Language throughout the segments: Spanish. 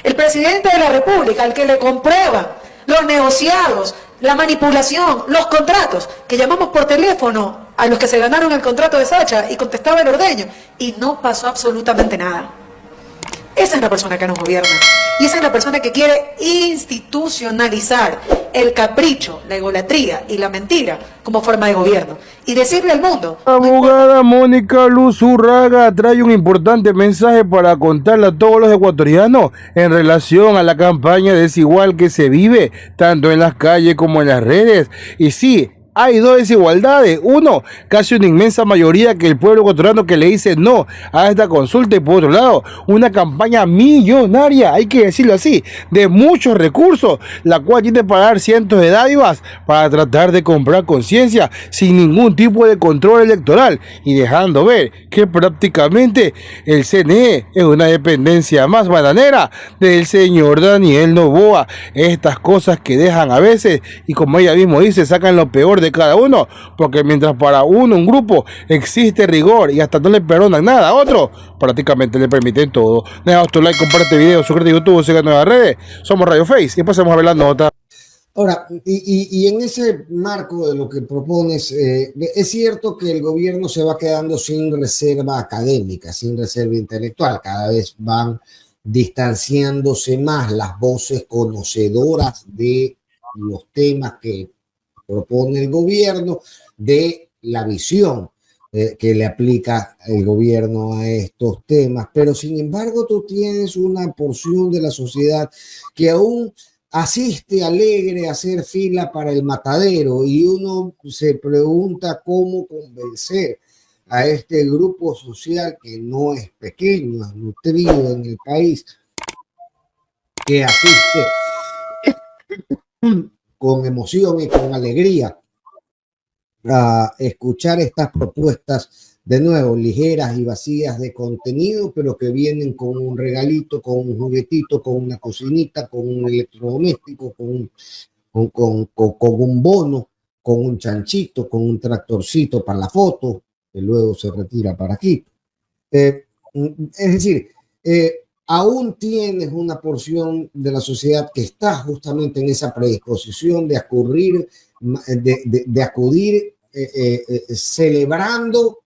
El presidente de la República, al que le comprueban los negociados, la manipulación, los contratos, que llamamos por teléfono a los que se ganaron el contrato de Sacha y contestaba el ordeño, y no pasó absolutamente nada. Esa es la persona que nos gobierna. Y esa es la persona que quiere institucionalizar el capricho, la egolatría y la mentira como forma de gobierno. Y decirle al mundo... Abogada Mónica Luz Urraga trae un importante mensaje para contarle a todos los ecuatorianos en relación a la campaña desigual que se vive tanto en las calles como en las redes. Y sí, hay dos desigualdades. Uno, casi una inmensa mayoría que el pueblo ecuatoriano que le dice no a esta consulta, y por otro lado, una campaña millonaria, hay que decirlo así, de muchos recursos, la cual tiene que pagar cientos de dádivas para tratar de comprar conciencia sin ningún tipo de control electoral, y dejando ver que prácticamente el CNE es una dependencia más bananera del señor Daniel Noboa. Estas cosas que dejan a veces, y como ella mismo dice, sacan lo peor de cada uno, porque mientras para uno, un grupo, existe rigor y hasta no le perdonan nada a otro, prácticamente le permiten todo. Deja tu like, comparte video, suscríbete a YouTube, sigue en nuestras redes. Somos Radio Face y pasemos a ver la nota. Ahora, y en ese marco de lo que propones, es cierto que el gobierno se va quedando sin reserva académica, sin reserva intelectual. Cada vez van distanciándose más las voces conocedoras de los temas que propone el gobierno, de la visión que le aplica el gobierno a estos temas. Pero sin embargo, tú tienes una porción de la sociedad que aún asiste alegre a hacer fila para el matadero, y uno se pregunta cómo convencer a este grupo social que no es pequeño, es nutrido en el país, que asiste con emoción y con alegría a escuchar estas propuestas, de nuevo, ligeras y vacías de contenido, pero que vienen con un regalito, con un juguetito, con una cocinita, con un electrodoméstico, con un bono, con un chanchito, con un tractorcito para la foto, que luego se retira para aquí. Es decir, aún tienes una porción de la sociedad que está justamente en esa predisposición de acudir, celebrando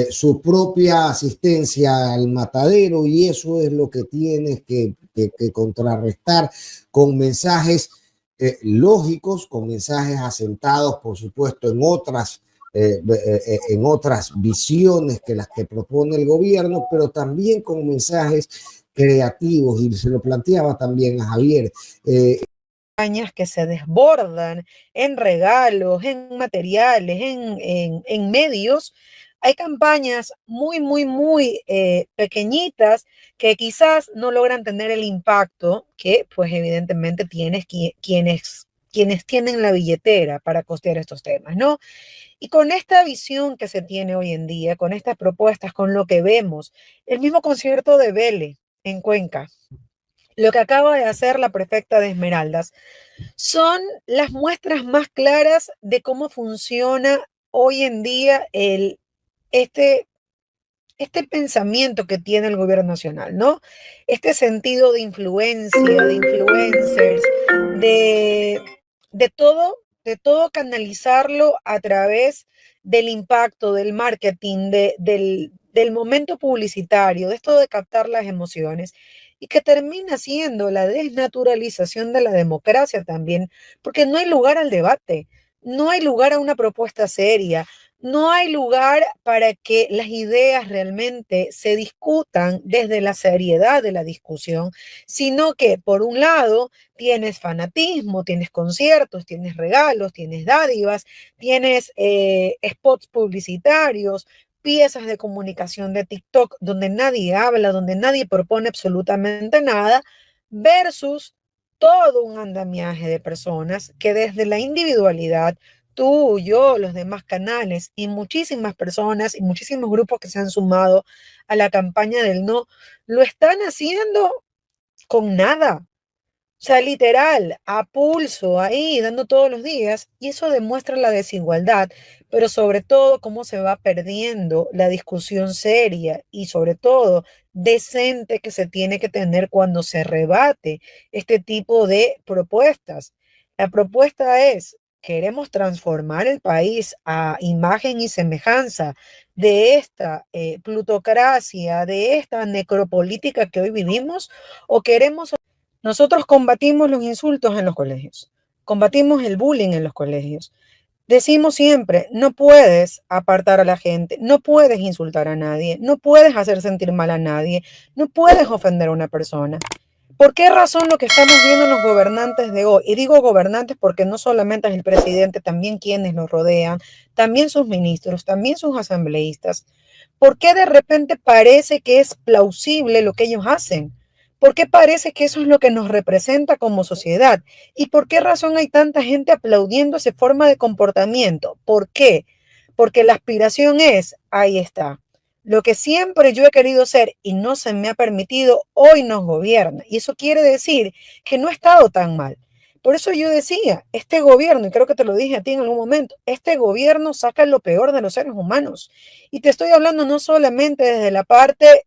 su propia asistencia al matadero, y eso es lo que tienes que contrarrestar con mensajes lógicos, con mensajes asentados, por supuesto, en otras visiones que las que propone el gobierno, pero también con mensajes creativos, y se lo planteaba también a Javier. Que se desbordan en regalos, en materiales, en medios. Hay campañas muy pequeñitas que quizás no logran tener el impacto que, pues, evidentemente quienes tienen la billetera para costear estos temas, ¿no? Y con esta visión que se tiene hoy en día, con estas propuestas, con lo que vemos, el mismo concierto de Vélez en Cuenca, lo que acaba de hacer la prefecta de Esmeraldas, son las muestras más claras de cómo funciona hoy en día este pensamiento que tiene el gobierno nacional, ¿no? Este sentido de influencia, de influencers, de todo canalizarlo a través del impacto, del marketing, del momento publicitario, de esto de captar las emociones, y que termina siendo la desnaturalización de la democracia también, porque no hay lugar al debate, no hay lugar a una propuesta seria, no hay lugar para que las ideas realmente se discutan desde la seriedad de la discusión, sino que, por un lado, tienes fanatismo, tienes conciertos, tienes regalos, tienes dádivas, tienes spots publicitarios, piezas de comunicación de TikTok donde nadie habla, donde nadie propone absolutamente nada, versus todo un andamiaje de personas que desde la individualidad, tú, yo, los demás canales y muchísimas personas y muchísimos grupos que se han sumado a la campaña del no, lo están haciendo con nada. O sea, literal, a pulso, ahí, dando todos los días, y eso demuestra la desigualdad, pero sobre todo cómo se va perdiendo la discusión seria y sobre todo decente que se tiene que tener cuando se rebate este tipo de propuestas. La propuesta es: queremos transformar el país a imagen y semejanza de esta plutocracia, de esta necropolítica que hoy vivimos, o queremos... Nosotros combatimos los insultos en los colegios, combatimos el bullying en los colegios. Decimos siempre: no puedes apartar a la gente, no puedes insultar a nadie, no puedes hacer sentir mal a nadie, no puedes ofender a una persona. ¿Por qué razón lo que estamos viendo en los gobernantes de hoy? Y digo gobernantes porque no solamente es el presidente, también quienes lo rodean, también sus ministros, también sus asambleístas. ¿Por qué de repente parece que es plausible lo que ellos hacen? ¿Por qué parece que eso es lo que nos representa como sociedad? ¿Y por qué razón hay tanta gente aplaudiendo esa forma de comportamiento? ¿Por qué? Porque la aspiración es, ahí está, lo que siempre yo he querido ser y no se me ha permitido, hoy nos gobierna. Y eso quiere decir que no ha estado tan mal. Por eso yo decía, este gobierno, y creo que te lo dije a ti en algún momento, este gobierno saca lo peor de los seres humanos. Y te estoy hablando no solamente desde la parte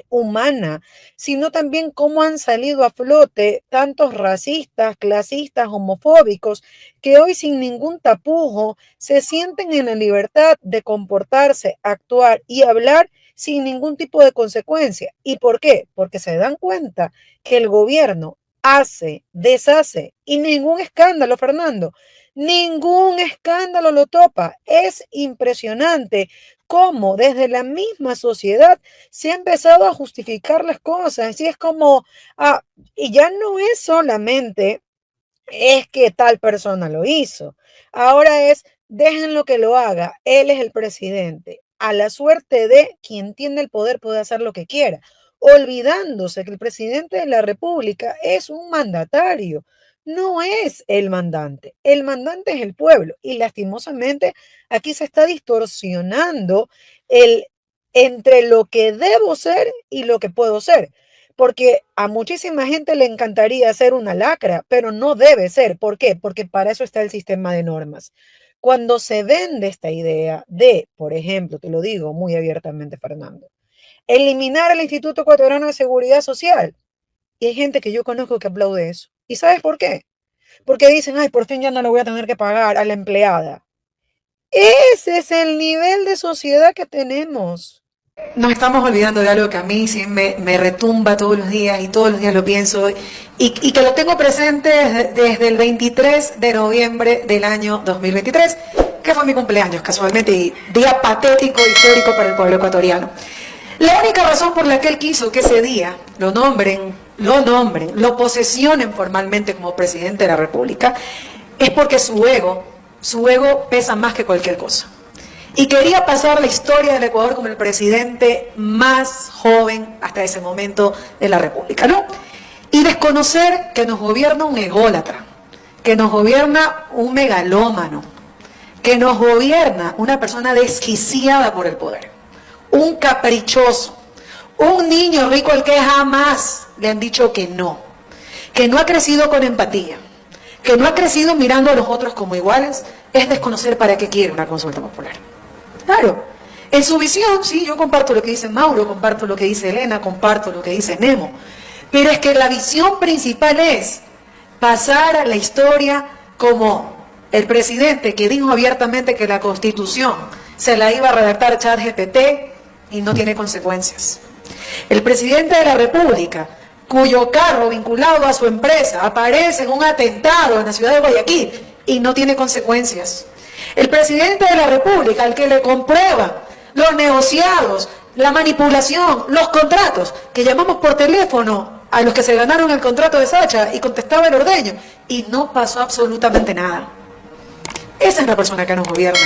humana, sino también cómo han salido a flote tantos racistas, clasistas, homofóbicos, que hoy sin ningún tapujo se sienten en la libertad de comportarse, actuar y hablar sin ningún tipo de consecuencia. ¿Y por qué? Porque se dan cuenta que el gobierno hace, deshace y ningún escándalo, Fernando, ningún escándalo lo topa. Es impresionante cómo desde la misma sociedad se ha empezado a justificar las cosas. Y es como, y ya no es solamente es que tal persona lo hizo. Ahora es, déjenlo que lo haga. Él es el presidente. A la suerte de quien tiene el poder puede hacer lo que quiera, olvidándose que el presidente de la República es un mandatario. No es el mandante es el pueblo. Y lastimosamente aquí se está distorsionando entre lo que debo ser y lo que puedo ser. Porque a muchísima gente le encantaría ser una lacra, pero no debe ser. ¿Por qué? Porque para eso está el sistema de normas. Cuando se vende esta idea de, por ejemplo, te lo digo muy abiertamente, Fernando, eliminar el Instituto Ecuatoriano de Seguridad Social. Y hay gente que yo conozco que aplaude eso. ¿Y sabes por qué? Porque dicen, ay, por fin ya no le voy a tener que pagar a la empleada. Ese es el nivel de sociedad que tenemos. Nos estamos olvidando de algo que a mí sí me retumba todos los días y todos los días lo pienso y que lo tengo presente desde el 23 de noviembre del año 2023, que fue mi cumpleaños casualmente y día patético, histórico para el pueblo ecuatoriano. La única razón por la que él quiso que ese día lo nombren, lo posesionen formalmente como presidente de la República, es porque su ego pesa más que cualquier cosa. Y quería pasar la historia del Ecuador como el presidente más joven hasta ese momento de la República, ¿no? Y desconocer que nos gobierna un ególatra, que nos gobierna un megalómano, que nos gobierna una persona desquiciada por el poder, un caprichoso, un niño rico al que jamás le han dicho que no ha crecido con empatía, que no ha crecido mirando a los otros como iguales, es desconocer para qué quiere una consulta popular. Claro, en su visión, sí, yo comparto lo que dice Mauro, comparto lo que dice Elena, comparto lo que dice Nemo, pero es que la visión principal es pasar a la historia como el presidente que dijo abiertamente que la Constitución se la iba a redactar ChatGPT y no tiene consecuencias. El presidente de la República, cuyo carro vinculado a su empresa aparece en un atentado en la ciudad de Guayaquil y no tiene consecuencias. El presidente de la República, al que le comprueban los negociados, la manipulación, los contratos, que llamamos por teléfono a los que se ganaron el contrato de Sacha y contestaba el ordeño, y no pasó absolutamente nada. Esa es la persona que nos gobierna.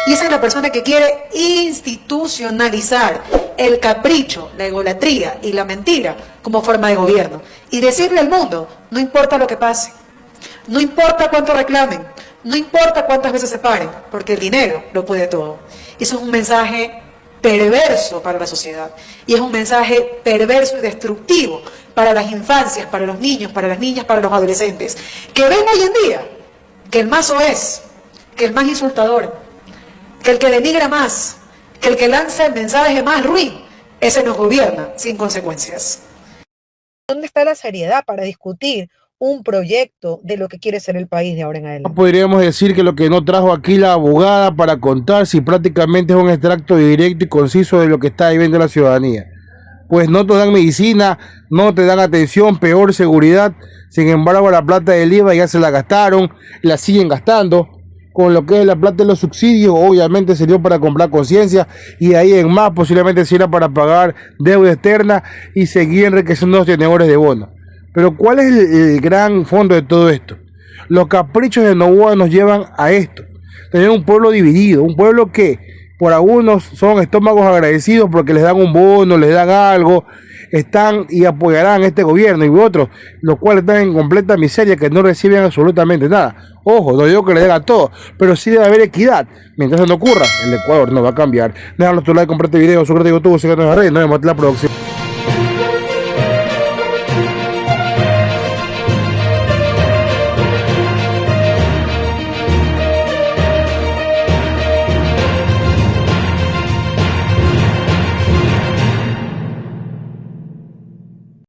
Y esa es la persona que quiere institucionalizar el capricho, la egolatría y la mentira como forma de gobierno. Y decirle al mundo, no importa lo que pase, no importa cuánto reclamen, no importa cuántas veces se paren, porque el dinero lo puede todo. Eso es un mensaje perverso para la sociedad. Y es un mensaje perverso y destructivo para las infancias, para los niños, para las niñas, para los adolescentes. Que ven hoy en día que el más soez, que el más insultador, que el que denigra más, que el que lanza el mensaje más ruin, ese nos gobierna sin consecuencias. ¿Dónde está la seriedad para discutir un proyecto de lo que quiere ser el país de ahora en adelante? Podríamos decir que lo que no trajo aquí la abogada para contar si prácticamente es un extracto directo y conciso de lo que está viviendo la ciudadanía. Pues no te dan medicina, no te dan atención, peor seguridad. Sin embargo, la plata del IVA ya se la gastaron, la siguen gastando. Con lo que es la plata de los subsidios, obviamente sirvió para comprar conciencia y de ahí en más posiblemente sirva para pagar deuda externa y seguir enriqueciendo los tenedores de bono. Pero ¿cuál es el gran fondo de todo esto? Los caprichos de Noboa nos llevan a esto. Tener un pueblo dividido, un pueblo que por algunos son estómagos agradecidos porque les dan un bono, les dan algo, están y apoyarán a este gobierno, y otros, los cuales están en completa miseria, que no reciben absolutamente nada. Ojo, no digo que le den a todos, pero sí debe haber equidad. Mientras eso no ocurra, el Ecuador no va a cambiar. Déjanos tu like, comparte video, suscríbete a YouTube, síganos en las redes, nos vemos la próxima.